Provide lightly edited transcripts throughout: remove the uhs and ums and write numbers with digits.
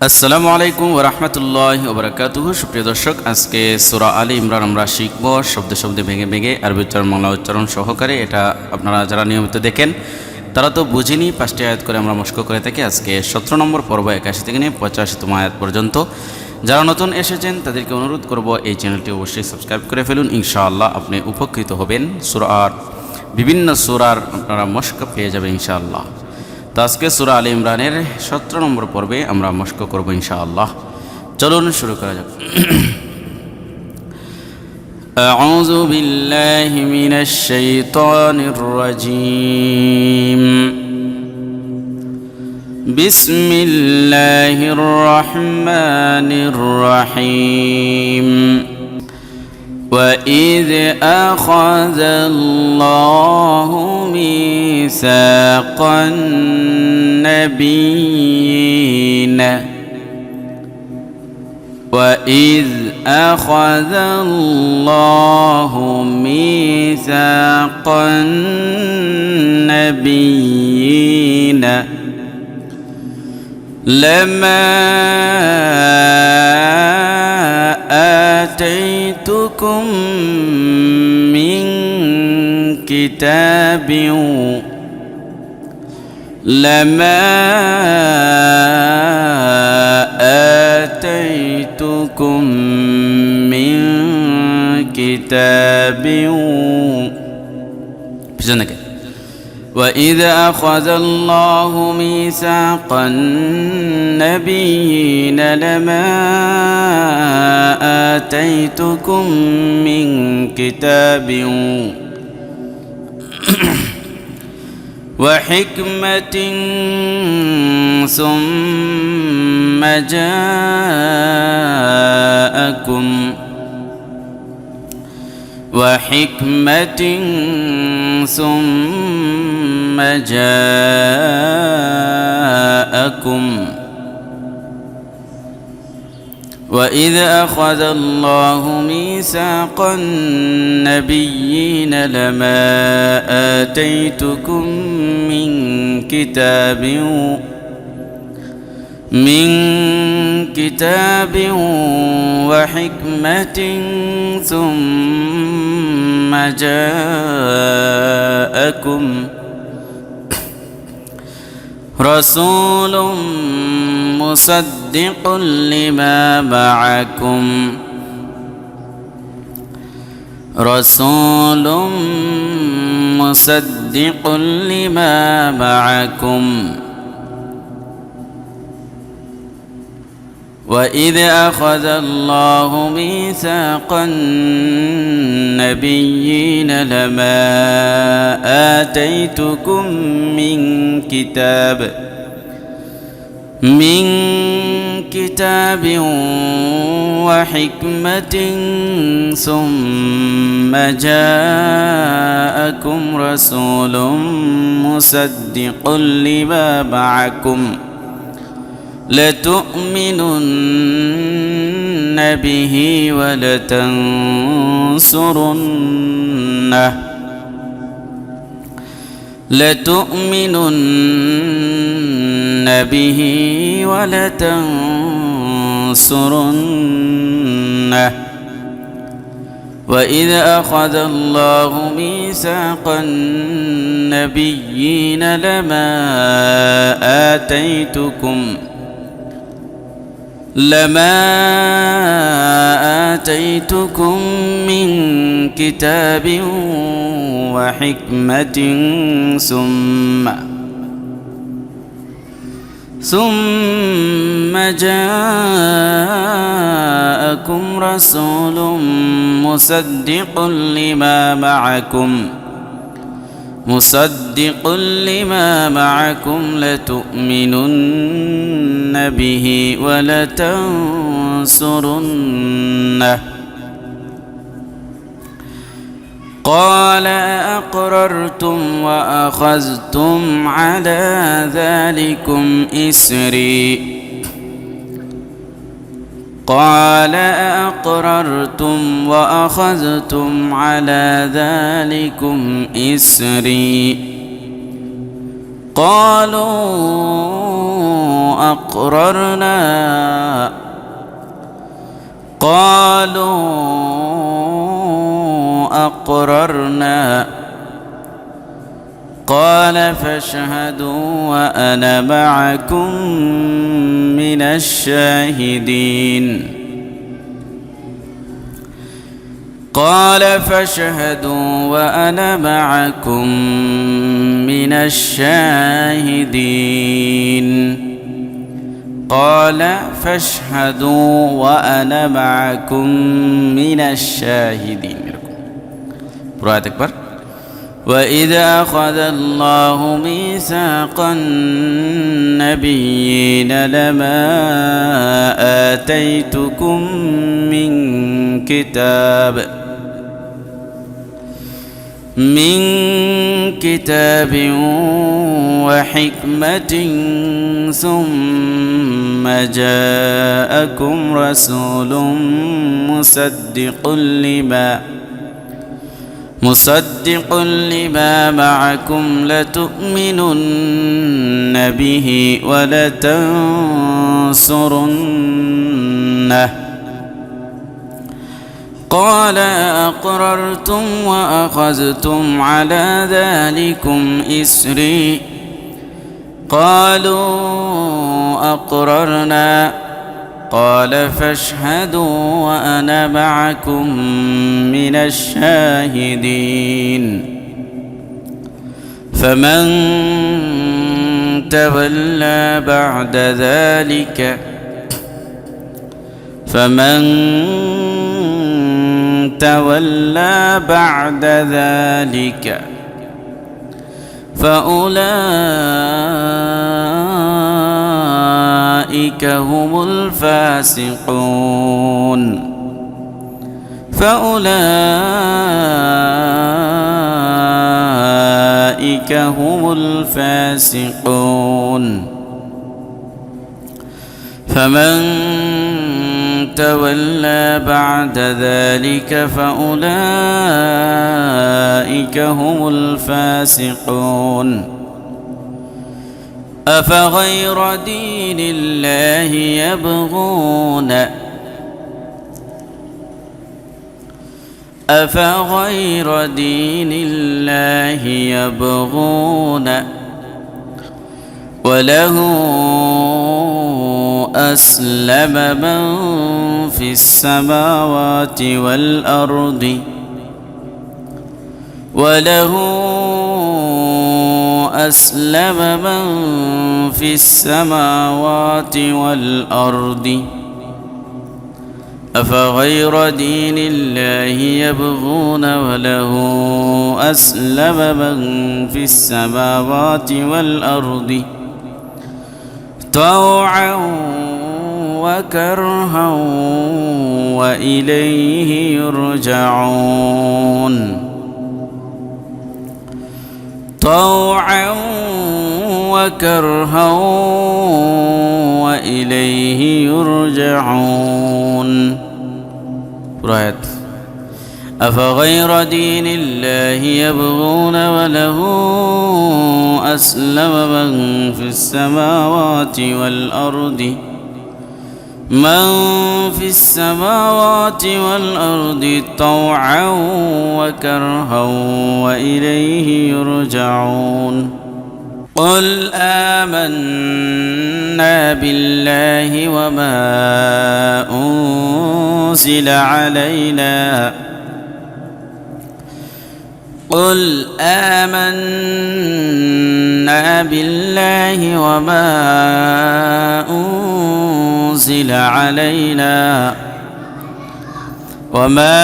আসসালামু আলাইকুম ওয়া রাহমাতুল্লাহি ওয়া বারাকাতুহু। সুপ্রিয় দর্শক, আজকে সূরা আলী ইমরান আমরা শিখব শব্দে শব্দে ভেঙে ভেঙে আরবি উচ্চারণ বাংলা উচ্চারণ সহকারে। এটা আপনারা যারা নিয়মিত দেখেন তারা তো বুঝিনি, 5টি আয়াত করে আমরা মস্ক করে থাকি। আজকে 17 নম্বর পর্ব 81 থেকে নিয়ে 85তম আয়াত পর্যন্ত। যারা নতুন এসেছেন তাদেরকে অনুরোধ করব এই চ্যানেলটি অবশ্যই সাবস্ক্রাইব করে ফেলুন, ইনশাআল্লাহ আপনি উপকৃত হবেন। সূরার বিভিন্ন সূরার আপনারা মস্ক পেয়ে যাবেন ইনশাআল্লাহ। তো আজকে সূরা আলী ইমরানের 17 নম্বর পর্বে আমরা মস্ক করব ইনশাআল্লাহ। চলুন শুরু করা যাক। আউযু বিল্লাহি মিনাশ শাইতানির রাজীম। বিসমিল্লাহির রহমানির রহিম। وَإِذْ أَخَذَ اللَّهُ مِيثَاقَ النَّبِيِّينَ وَإِذْ أَخَذَ اللَّهُ مِيثَاقَ النَّبِيِّينَ لَمَا آتيتكم من كتاب وإذ أخذ الله ميثاق النبيين لما آتيتكم من كتاب وحكمة ثم جاءكم وإذ أخذ الله ميثاق النبيين لما آتيتكم من كتاب وحكمة ثم جاءكم رسول مصدق لما معكم وإذ أخذ الله ميثاق النبيين لما آتيتكم من كتاب وحكمة ثم جاءكم رسول مصدق لما معكم لتؤمنن به ولتنصرنه وإذ أخذ الله ميثاق النبيين لما آتيتكم من كتاب وحكمة ثم جاءكم رسول مصدق لما معكم لتؤمنن به ولتنصرنه قال أقررتم وأخذتم على ذلكم إسري قالوا أقررنا قالوا أقررنا قال فاشهدوا وأنا معكم من الشاهدين قال فاشهدوا وأنا معكم من الشاهدين قال فاشهدوا وأنا معكم من الشاهدين برأيت أكبر وإذا أخذ الله ميثاق النبيين لما آتيتكم من كتاب وحكمة ثم جاءكم رسول مصدق لما معكم لتؤمنن به ولتنصرنه قال أقررتم وأخذتم على ذلكم إسري قالوا أقررنا قال فاشهدوا وأنا معكم من الشاهدين فمن تولى بعد ذلك فأولئك هم الفاسقون فمن تولى بعد ذلك فأولئك هم الفاسقون أفغير دين الله يبغون وله أسلم من في السماوات والأرض أفغير دين الله يبغون وله أسلم من في السماوات والأرض طوعا وكرها وإليه يرجعون رأيت أفغير دين الله يبغون وله أسلم من في السماوات والأرض طوعا وكرها وإليه يرجعون قل آمنا بالله وما أنزل علينا وما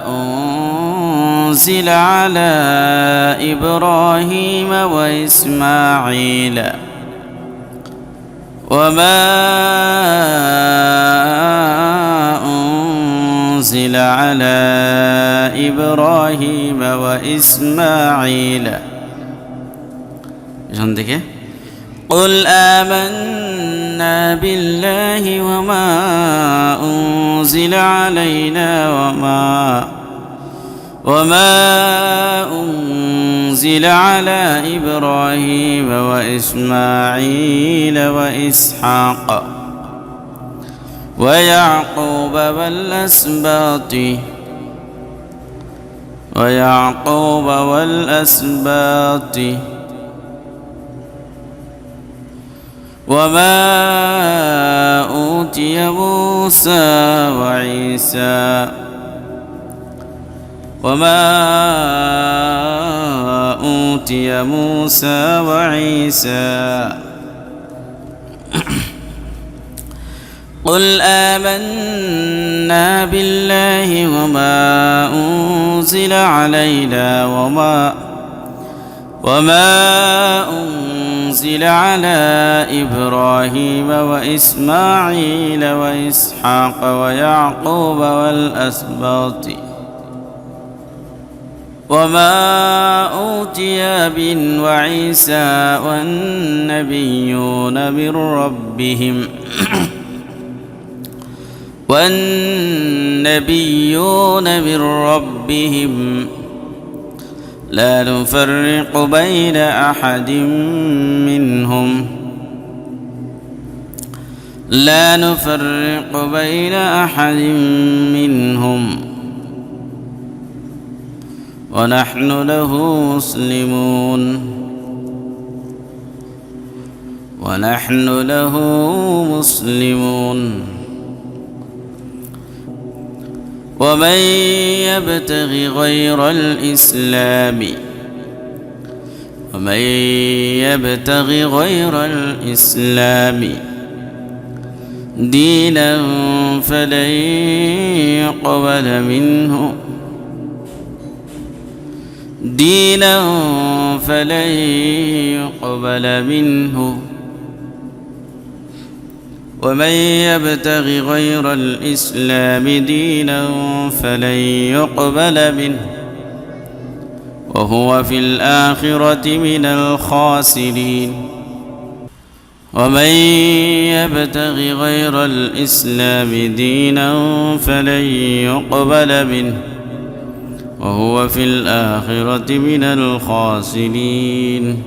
أنزل على إبراهيم وإسماعيل قل آمنا بالله وما أنزل علينا وما أنزل على إبراهيم وإسماعيل وإسحاق ويعقوب والأسباط وما أوتي موسى وعيسى قل آمنا بالله وما أنزل علينا وما أنزل على إبراهيم وإسماعيل وإسحاق ويعقوب والأسباط وما أوتي وعيسى والنبيون من ربهم لا نفرق بين أحد منهم ونحن له مسلمون ومن يبتغ غير الإسلام دينا فلن يقبل منه ومن يبتغ غير الإسلام دينا فلن يقبل منه وهو في الآخرة من الخاسرين ومن يبتغ غير الإسلام دينا فلن يقبل منه وهو في الآخرة من الخاسرين